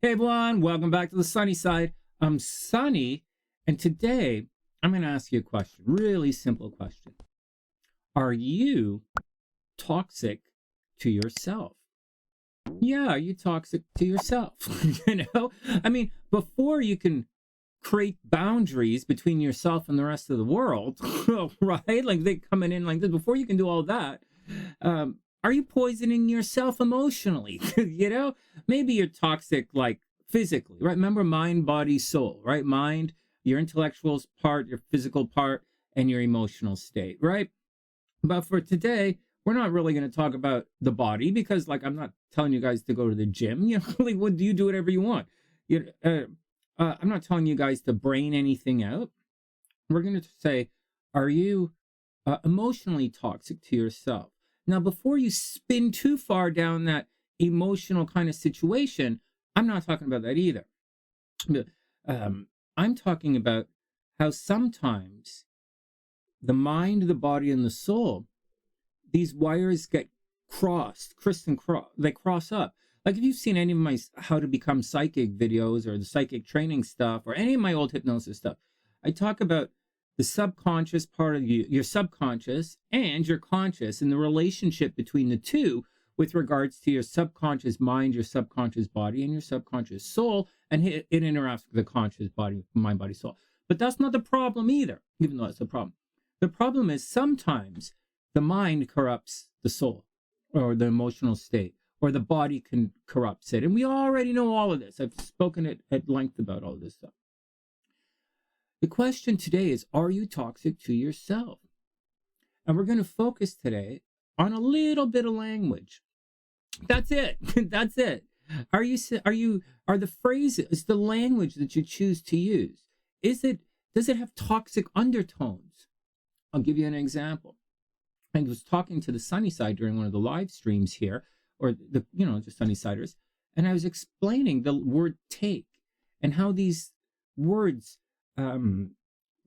Hey everyone, welcome back to the sunny side. I'm Sunny, and today I'm going to ask you a question. Really simple question. Are you toxic to yourself? Yeah, are you toxic to yourself? I mean, before you can create boundaries between yourself and the rest of the world, right? Like they coming in like this, before you can do all that, are you poisoning yourself emotionally? Maybe you're toxic like physically, right? Remember mind, body, soul, right? Mind, your intellectual part, your physical part, and your emotional state, right? But for today, we're not really going to talk about the body because, like, I'm not telling you guys to go to the gym. Like, what do you do whatever you want? I'm not telling you guys to brain anything out. We're going to say, are you emotionally toxic to yourself? Now, before you spin too far down that emotional kind of situation, I'm not talking about that either. I'm talking about how sometimes the mind, the body, and the soul, these wires get crossed, they cross up. Like if you've seen any of my how to become psychic videos or the psychic training stuff or any of my old hypnosis stuff, I talk about the subconscious part of you, your subconscious and your conscious, and the relationship between the two with regards to your subconscious mind, your subconscious body, and your subconscious soul, and it interacts with the conscious body, mind, body, soul. But that's not the problem either, even though it's a problem. The problem is sometimes the mind corrupts the soul or the emotional state, or the body can corrupt it. And we already know all of this. I've spoken at length about all this stuff. The question today is, are you toxic to yourself? And we're going to focus today on a little bit of language. That's it. That's it. Are the phrases, the language that you choose to use, does it have toxic undertones? I'll give you an example. I was talking to the Sunny Side during one of the live streams here, or the Sunny Siders, and I was explaining the word take and how these words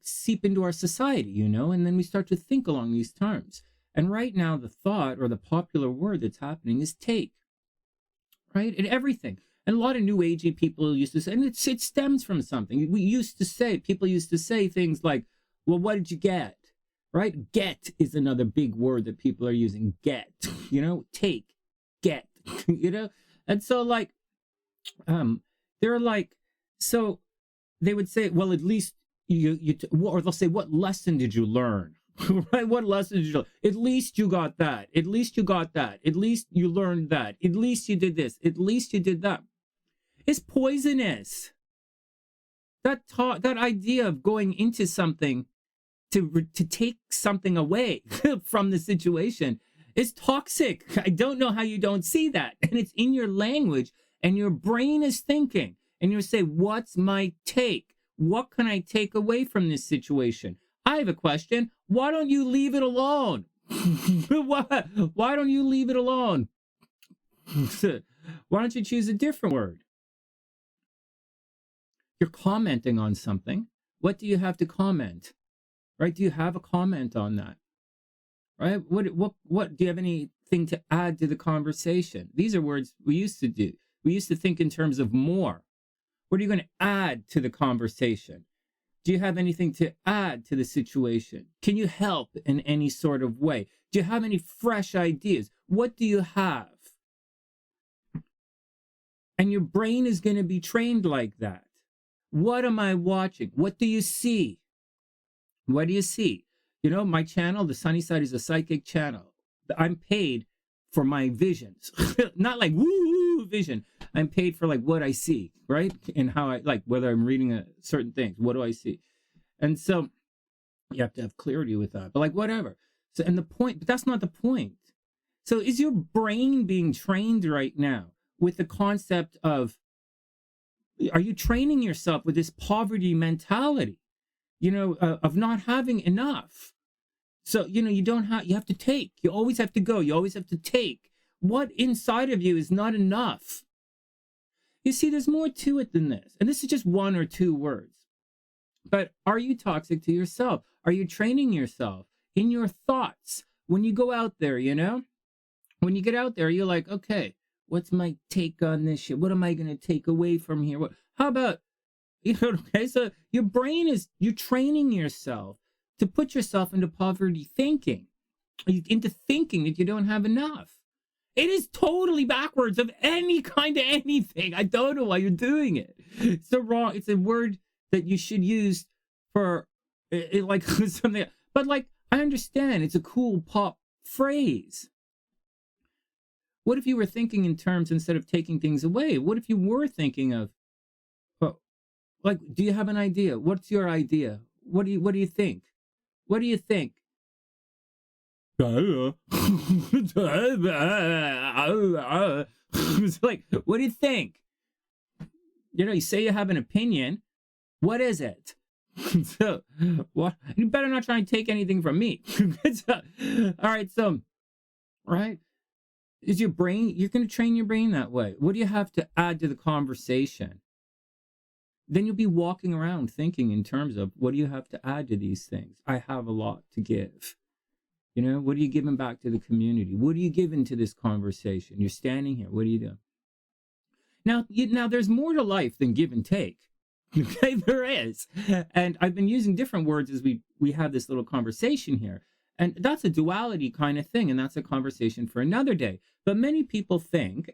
seep into our society, and then we start to think along these terms. And right now, the thought or the popular word that's happening is take, right? And everything. And a lot of new agey people used to say, and it stems from something. People used to say things like, well, what did you get? Right? Get is another big word that people are using. Get, take, get, And so they're like, so they would say, well, at least or they'll say, what lesson did you learn? Right? What lesson did you learn? At least you got that. At least you got that. At least you learned that. At least you did this. At least you did that. It's poisonous. That idea of going into something to take something away from the situation is toxic. I don't know how you don't see that. And it's in your language, and your brain is thinking, and you say, what's my take? What can I take away from this situation? I have a question. Why don't you leave it alone? Why don't you leave it alone? Why don't you choose a different word? You're commenting on something. What do you have to comment? Right? Do you have a comment on that? Right? What do you have anything to add to the conversation? These are words we used to do. We used to think in terms of more. What are you going to add to the conversation? Do you have anything to add to the situation? Can you help in any sort of way? Do you have any fresh ideas? What do you have? And your brain is going to be trained like that. What am I watching? What do you see? What do you see? My channel, the Sunny Side, is a psychic channel. I'm paid for my visions. Not like woo vision. I'm paid for like what I see, right? And how I like whether I'm reading certain things. What do I see? And so you have to have clarity with that. But like whatever. So but that's not the point. So is your brain being trained right now with the concept of, are you training yourself with this poverty mentality? Of not having enough. So, you have to take. You always have to go. You always have to take. What inside of you is not enough? You see, there's more to it than this. And this is just one or two words. But are you toxic to yourself? Are you training yourself in your thoughts? When you go out there, when you get out there, you're like, okay, What's my take on this shit? What am I going to take away from here? How about, okay, so your brain is, you're training yourself to put yourself into poverty thinking, into thinking that you don't have enough. It is totally backwards of any kind of anything. I don't know why you're doing it. It's so wrong. It's a word that you should use for like something. But like, I understand it's a cool pop phrase. What if you were thinking in terms, instead of taking things away? What if you were thinking of, well, like, do you have an idea? What's your idea? What do you think? What do you think? It's like, what do you think? You say you have an opinion. What is it? So, what? You better not try and take anything from me. So, all right, so, right? Is your brain, you're going to train your brain that way. What do you have to add to the conversation? Then you'll be walking around thinking in terms of, what do you have to add to these things? I have a lot to give. What are you giving back to the community? What are you giving to this conversation? You're standing here. What are you doing? Now there's more to life than give and take. Okay, there is. And I've been using different words as we have this little conversation here. And that's a duality kind of thing. And that's a conversation for another day. But many people think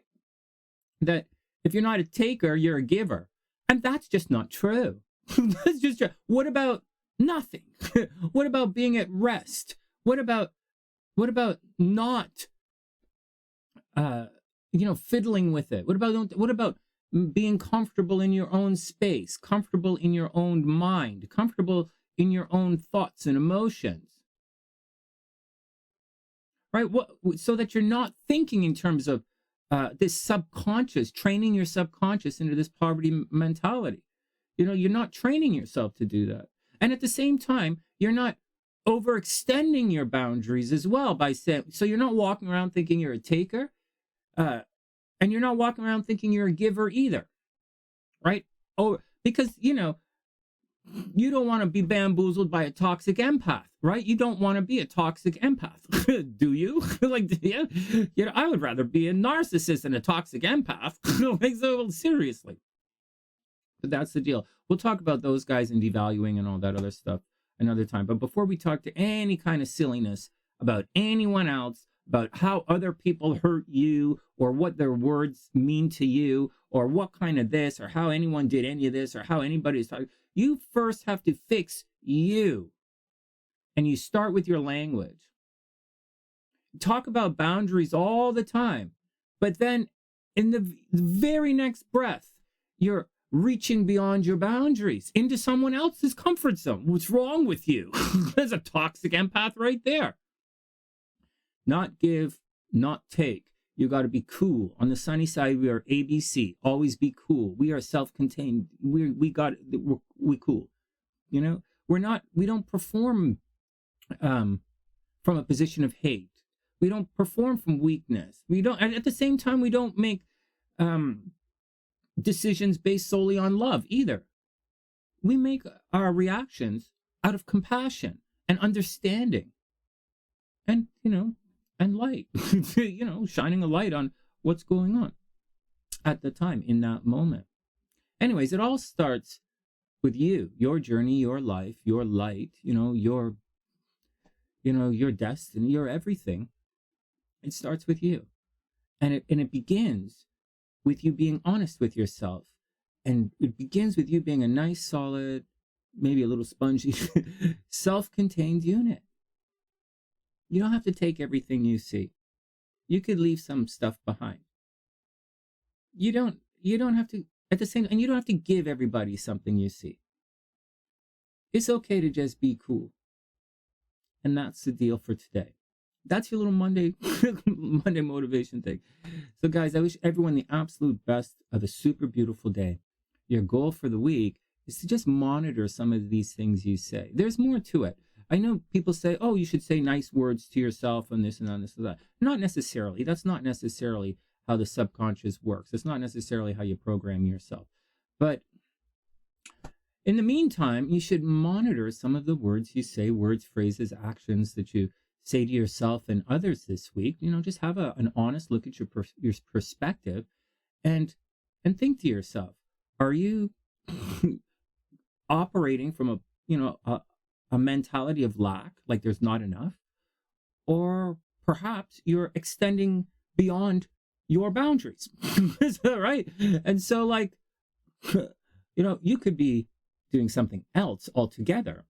that if you're not a taker, you're a giver. And that's just not true. That's just true. What about nothing? What about being at rest? What about not, fiddling with it? What about being comfortable in your own space, comfortable in your own mind, comfortable in your own thoughts and emotions? Right? So that you're not thinking in terms of this subconscious, training your subconscious into this poverty mentality. You're not training yourself to do that. And at the same time, you're not overextending your boundaries as well by saying, so you're not walking around thinking you're a taker, and you're not walking around thinking you're a giver either, right? Oh, because you don't want to be bamboozled by a toxic empath, right? You don't want to be a toxic empath, do you? Like, I would rather be a narcissist than a toxic empath. Like, so seriously. But that's the deal. We'll talk about those guys and devaluing and all that other stuff another time. But before we talk to any kind of silliness about anyone else, about how other people hurt you, or what their words mean to you, or what kind of this, or how anyone did any of this, or how anybody's talking, you first have to fix you. And you start with your language. Talk about boundaries all the time. But then in the very next breath, you're reaching beyond your boundaries into someone else's comfort zone. What's wrong with you? There's a toxic empath right there. Not give, not take. You got to be cool. On the sunny side, we are ABC. Always be cool. We are self-contained. We cool. We don't perform from a position of hate. We don't perform from weakness. We don't. At the same time, we don't make decisions based solely on love either. We make our reactions out of compassion and understanding, and and light. Shining a light on what's going on at the time in that moment. Anyways, it all starts with you, your journey, your life, your light, your destiny, your everything. It starts with you. And it begins with you being honest with yourself. And it begins with you being a nice, solid, maybe a little spongy, self-contained unit. You don't have to take everything you see. You could leave some stuff behind. You don't have to, at the same, and you don't have to give everybody something you see. It's okay to just be cool. And that's the deal for today. That's your little Monday motivation thing. So guys, I wish everyone the absolute best of a super beautiful day. Your goal for the week is to just monitor some of these things you say. There's more to it. I know people say, oh, you should say nice words to yourself and this and that and this and that. Not necessarily. That's not necessarily how the subconscious works. It's not necessarily how you program yourself. But in the meantime, you should monitor some of the words you say, words, phrases, actions that you say to yourself and others this week, just have an honest look at your perspective, and think to yourself, are you operating from a mentality of lack, like there's not enough, or perhaps you're extending beyond your boundaries, right? And so, like, you could be doing something else altogether.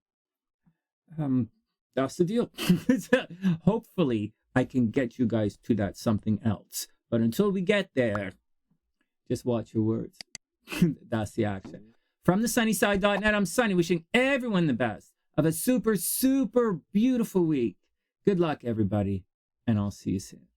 That's the deal. Hopefully I can get you guys to that something else, but until we get there, just watch your words. That's the action. From thesunnyside.net, I'm Sunny, wishing everyone the best of a super, super beautiful week. Good luck, everybody, and I'll see you soon.